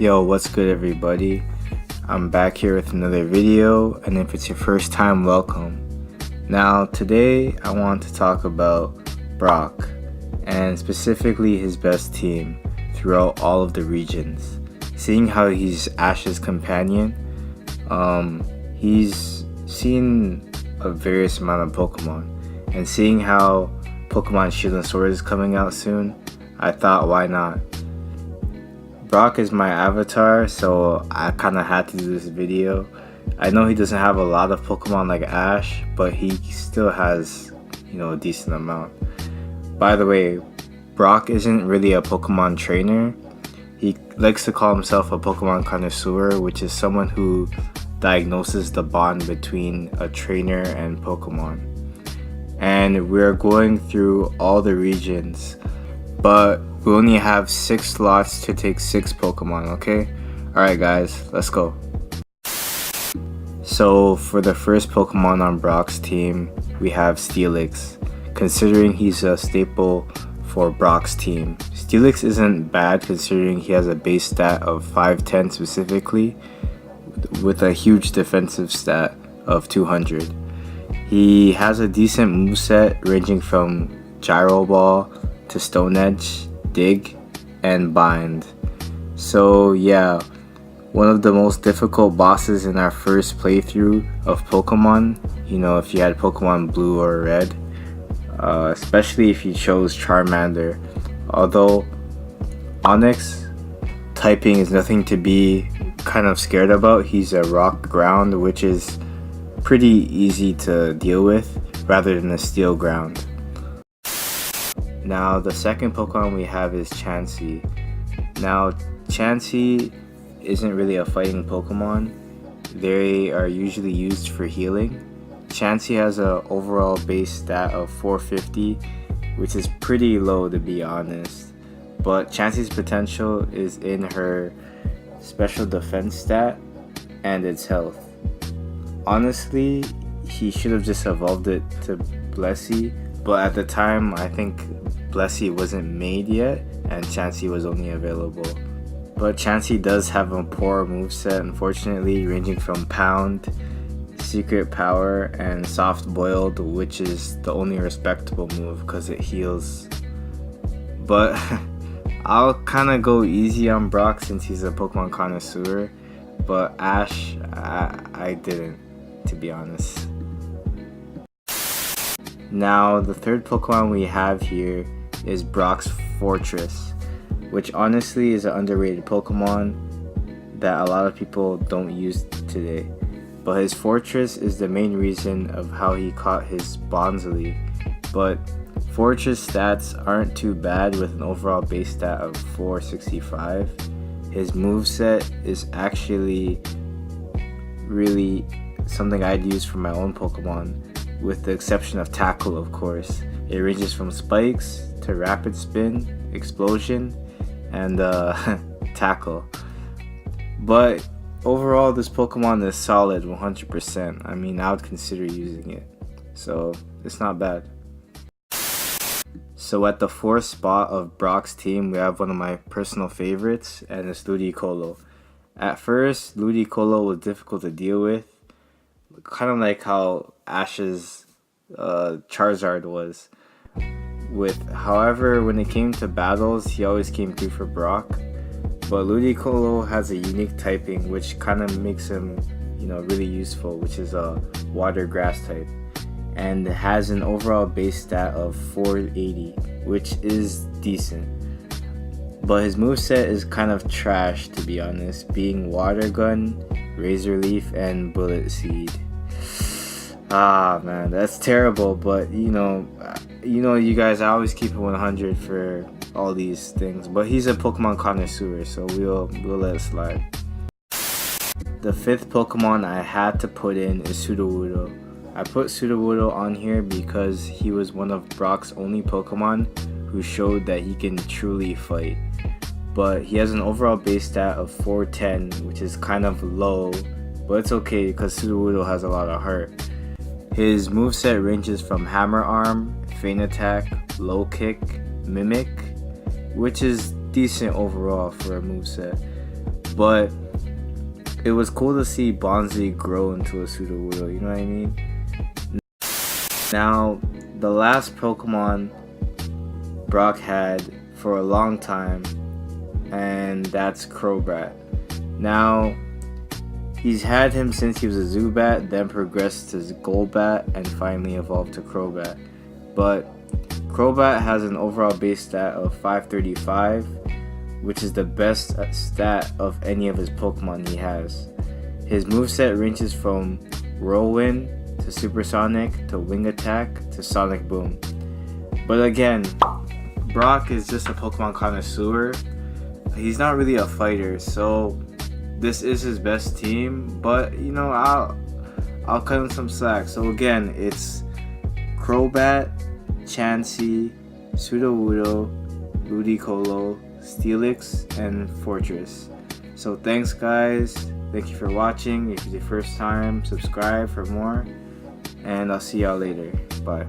Yo, what's good everybody? I'm back here with another video, and if it's your first time, welcome. Now today I want to talk about Brock, and specifically his best team throughout all of the regions. Seeing how he's Ash's companion, he's seen a various amount of Pokemon, and seeing how Pokemon Shield and Sword is coming out soon, I thought why not? Brock is my avatar, so I kind of had to do this video. I know he doesn't have a lot of Pokemon like Ash, but he still has, a decent amount. By the way, Brock isn't really a Pokemon trainer. He likes to call himself a Pokemon connoisseur, which is someone who diagnoses the bond between a trainer and Pokemon. And we're going through all the regions, but we only have 6 slots to take 6 Pokemon, okay? Alright guys, let's go. So for the first Pokemon on Brock's team, we have Steelix. Considering he's a staple for Brock's team, Steelix isn't bad considering he has a base stat of 510 specifically, with a huge defensive stat of 200. He has a decent moveset ranging from Gyro Ball to Stone Edge, Dig, and Bind. So yeah, one of the most difficult bosses in our first playthrough of Pokemon, if you had Pokemon Blue or Red, especially if you chose Charmander. Although Onix typing is nothing to be kind of scared about. He's a rock ground, which is pretty easy to deal with rather than a steel ground. Now the second Pokemon we have is Chansey. Now Chansey isn't really a fighting Pokemon. They are usually used for healing. Chansey has an overall base stat of 450, which is pretty low to be honest. But Chansey's potential is in her special defense stat and its health. Honestly, he should have just evolved it to Blessey, but at the time I think Blessey wasn't made yet and Chansey was only available. But Chansey does have a poor moveset, unfortunately, ranging from Pound, Secret Power, and Soft Boiled, which is the only respectable move because it heals. But I'll kind of go easy on Brock since he's a Pokemon connoisseur, but Ash, I didn't, to be honest. Now the third Pokemon we have here is Brock's Fortress, which honestly is an underrated Pokemon that a lot of people don't use today. But his Fortress is the main reason of how he caught his Bonsly. But Fortress stats aren't too bad with an overall base stat of 465. His moveset is actually really something I'd use for my own Pokemon, with the exception of Tackle, of course. It ranges from Spikes to Rapid Spin, Explosion, and Tackle. But overall, this Pokemon is solid 100%. I mean, I would consider using it, so it's not bad. So at the 4th spot of Brock's team, we have one of my personal favorites, and it's Ludicolo. At first, Ludicolo was difficult to deal with, kind of like how Ash's Charizard was. However, when it came to battles, he always came through for Brock. But Ludicolo has a unique typing, which kind of makes him, really useful, which is a Water Grass type, and has an overall base stat of 480, which is decent. But his moveset is kind of trash, to be honest, being Water Gun, Razor Leaf, and Bullet Seed. Ah man, that's terrible, but you guys, I always keep it 100 for all these things, but he's a Pokemon connoisseur, so we'll let it slide. The 5th Pokemon I had to put in is Sudowoodo. I put Sudowoodo on here because he was one of Brock's only Pokemon who showed that he can truly fight. But he has an overall base stat of 410, which is kind of low, but it's okay because Sudowoodo has a lot of heart. His moveset ranges from Hammer Arm, Feint Attack, Low Kick, Mimic, which is decent overall for a moveset. But it was cool to see Bonsly grow into a Sudowoodo, you know what I mean? Now, the last Pokemon Brock had for a long time, and that's Crobat. Now, he's had him since he was a Zubat, then progressed to Golbat, and finally evolved to Crobat. But Crobat has an overall base stat of 535, which is the best stat of any of his Pokemon he has. His moveset ranges from Whirlwind to Supersonic to Wing Attack to Sonic Boom. But again, Brock is just a Pokemon connoisseur. He's not really a fighter, so this is his best team. But you know, I'll cut him some slack. So again, it's Crobat, Chansey, Sudowoodo, Ludicolo, Steelix, and Fortress. So thanks guys, thank you for watching. If it's your first time, subscribe for more, and I'll see y'all later. Bye.